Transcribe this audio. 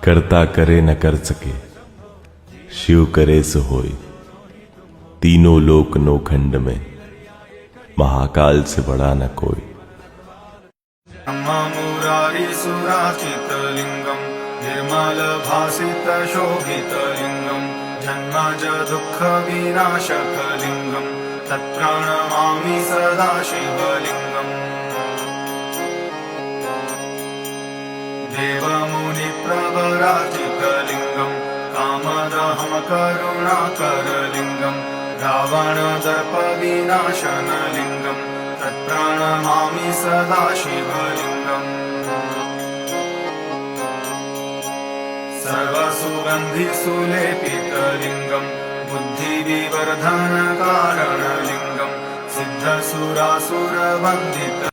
करता करे न कर सके, शिव करे सो होय। तीनों लोक नोखंड में महाकाल से बड़ा न कोई। मुरारी सुराचित लिंगम निर्मल भासित शोभित लिंगम जन्मज दुःख विनाशक लिंगम तत्प्रणमामि सदा शिवलिंगम्। देवमुनि प्रवराजित लिंगम कामदहम करुणाकर लिंगम रावण दर्प विनाशन लिंगम तत्प्रणमामि सदा शिवलिंगम्। सर्वसुगन्धि सुलेपित लिंगम बुद्धि विवर्धन कारण लिंगम सिद्धसुरासुर वन्दित